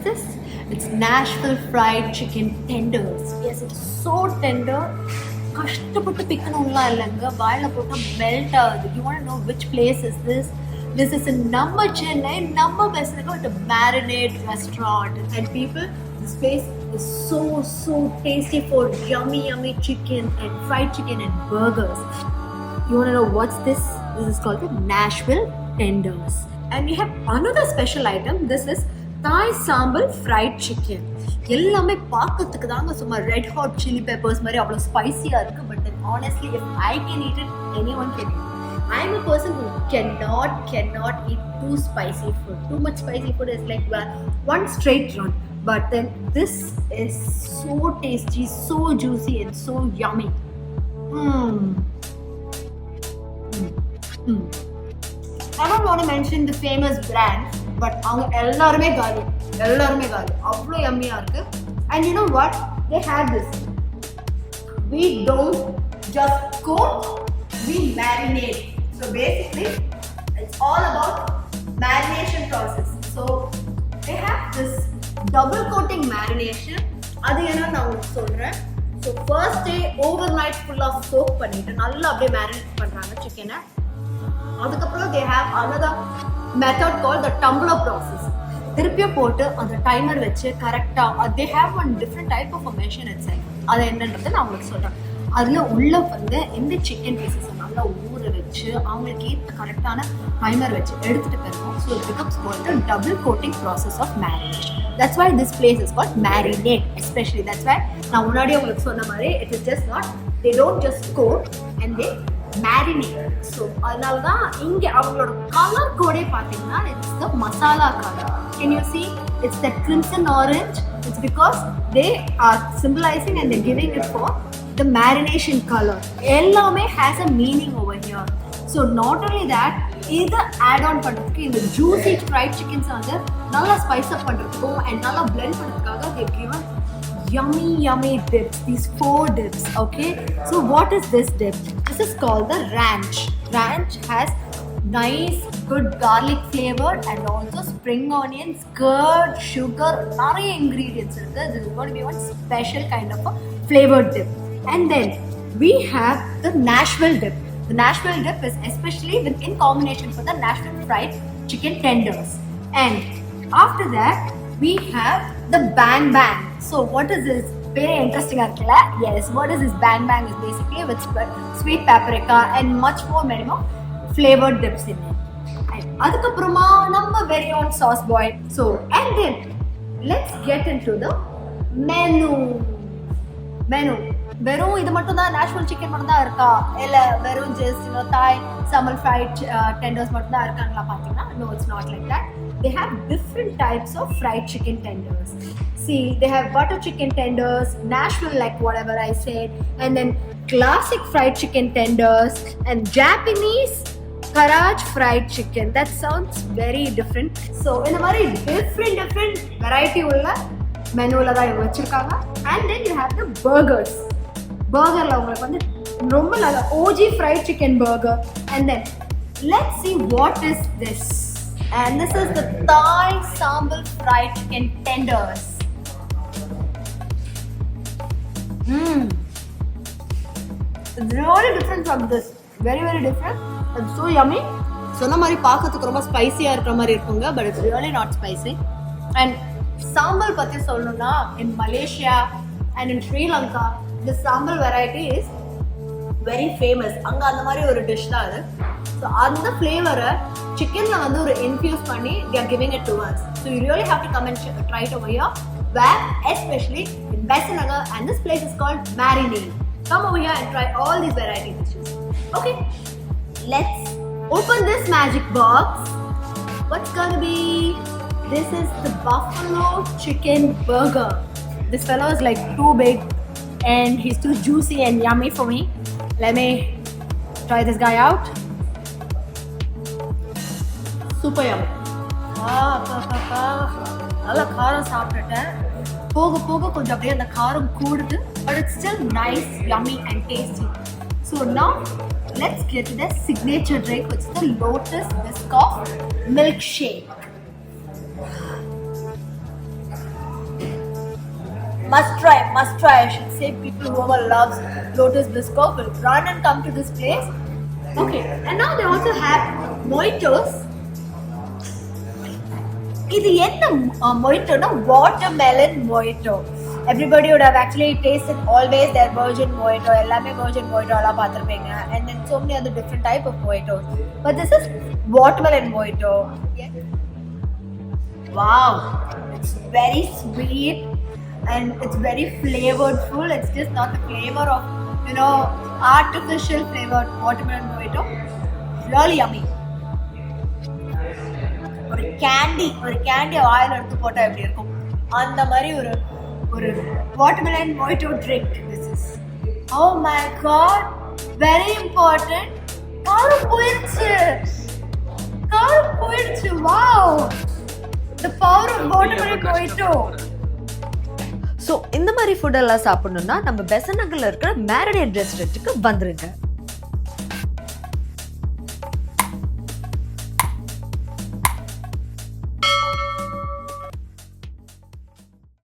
this? It's Nashville fried chicken tenders. Yes, it's so tender. கஷ்டப்பட்டு பிக்கணும்லாம் இல்லைங்க, வாயில போட்டு மெல்ட் ஆகுது. You want to know which place is this? This is in நம்ம சென்னை, நம்ம பெஸ்ட்க்கு at a Marinade restaurant. And people, this place is so tasty for yummy chicken and fried chicken and burgers. You want to know what's this? This is called the Nashville tenders. And we have another special item. This is Thai sambal fried chicken. எல்லாமே பார்க்கிறதுக்கு தாங்க சும்மா red hot chilli peppers மாதிரி அவ்வளோ ஸ்பைசியாக இருக்குது. But then honestly, if I can eat it, anyone can eat it. I'm a person who cannot eat too spicy food. Too much spicy food is like one straight run. But then this is so tasty, so juicy and so yummy. I don't want to mention the famous brand, but அவங்க எல்லாருமே காலி அவ்வளோ yummy-ஆ இருக்கு. And you know what? They have this. We don't just cook, we marinate. So basically, it's all about marination process. So they have this double coating marination. அது என்ன நான் உங்களுக்கு சொல்றேன். So first day overnight full of soak பண்ணிட்டு நல்லா அப்படியே marinate பண்றாங்க சிக்கனை. அதுக்கப்புறம் they have another method called the tumbler process. திருப்பியும் போட்டு அந்த டைமர் வச்சு கரெக்டாக they have one different type of a machine itself. அது என்னன்றது நான் உங்களுக்கு சொல்கிறேன். அதில் உள்ள வந்து இந்த சிக்கன் பீசஸை நல்லா ஊற வச்சு அவங்களுக்கு ஏற்ற கரெக்டான டைமர் வச்சு எடுத்துகிட்டு போயிருக்கோம். So it becomes called the double coating process of marination. That's why this place is called Marinade especially. That's why நான் முன்னாடியே உங்களுக்கு சொன்ன மாதிரி it is just not, they don't just coat and they marinate. So அதனால தான் இங்கே அவங்களோட colour கோடே பார்த்தீங்கன்னா it's the masala color. Can you see? It's that crimson orange. It's because they are symbolizing and they're giving it for the marination color. எல்லாமே has a meaning over here. So not only that, இதை add on பண்ணுறதுக்கு இந்த juicy fried chickens வந்து நல்லா spice up பண்ணுறதுக்கும் and நல்லா blend பண்ணுறதுக்காக they've given yummy dips, these 4 dips. Okay, so what is this dip? This is called the ranch. Ranch has nice good garlic flavor and also spring onions, curd, sugar, நிறைய ingredients இருக்கு. This is going to be one special kind of a flavored dip. And then we have the Nashville dip. The Nashville dip is especially in combination for the Nashville fried chicken tenders. And after that we have the bang bang. So what is this? Very interesting arkla. Yes, what is this bang bang is basically with sweet paprika and much many more flavored dips in it. And adukapurama number very own sauce boy. So and then let's get into the menu. வெறும் இது மட்டும் தான் national chicken மட்டும் தான் இருக்கா, இல்லை வெறும் just தாய் சம்பல் ஃப்ரைட் டெண்டர்ஸ் மட்டும் தான் இருக்காங்களா பார்த்தீங்கன்னா, no, it's not like that. They have different types of fried chicken tenders. See, they have butter chicken tenders, Nashville like whatever I said, and then classic fried chicken tenders and Japanese Karaage fried chicken. That sounds very different. So in a very different variety உள்ள மெனுவில் தான் இவங்க வச்சுருக்காங்க. And then you have the burgers. பர்கரில் உங்களுக்கு வந்து ரொம்ப நல்ல OG fried chicken burger. And then let's see what is this. And this is the Thai sambal fried chicken tenders. It's really different from this. Very different. It's so yummy. சொன்ன மாதிரி பார்க்கறதுக்கு ரொம்ப ஸ்பைசியாக இருக்கிற மாதிரி இருக்குங்க, but it's really not spicy. And சாம்பல் பற்றி சொல்லணும்னா in Malaysia and in Sri Lanka the sambal variety is very famous. அங்கே அந்த மாதிரி ஒரு டிஷ் தான் அது. ஸோ அந்த ஃப்ளேவரை சிக்கனில் வந்து ஒரு இன்ஃபியூஸ் பண்ணி they are giving it to us. So you really have to come and try it over here, where especially in Besanagar, and this place is called Marinade. Come over here and try all these variety dishes. Okay, let's open this magic box. What's gonna be? This is the buffalo chicken burger. This fellow is like too big and he's too juicy and yummy for me. Let me try this guy out. Super yummy. நல்லா காரம் சாப்பிட்டுட்டேன். போக கொஞ்சம் அப்படியே அந்த காரம் கூடுது, but it's still nice, yummy and tasty. So now let's get to the signature drink, which is the Lotus Biscoff milkshake. must try, I should say. People who loves lotus biscuit will run and come to this place. Okay, and now they also have mojitos. This is mojito, no? Watermelon mojito. Everybody would have actually tasted always their virgin mojito, ellame virgin mojito alla paathirpeenga, and then so many other different type of mojitos. But this is watermelon mojito. Yeah. Wow, it's very sweet and it's very flavorful. It's just not the flavor of, artificial flavored watermelon mojito. Really yummy. ஒரு candy oil எடுத்து போட்டா எப்படி இருக்கும் அந்த மாதிரி ஒரு watermelon mojito drink. This is oh my God, very important. காரம் போயிடுச்சு. Wow, the power of watermelon mojito. ஸோ இந்த மாதிரி ஃபுட் எல்லாம் சாப்பிடணும்னா நம்ம பெசன்ட் நகர்ல இருக்கிற மேரினேட் ரெஸ்டாரண்ட்டுக்கு வந்துருங்க.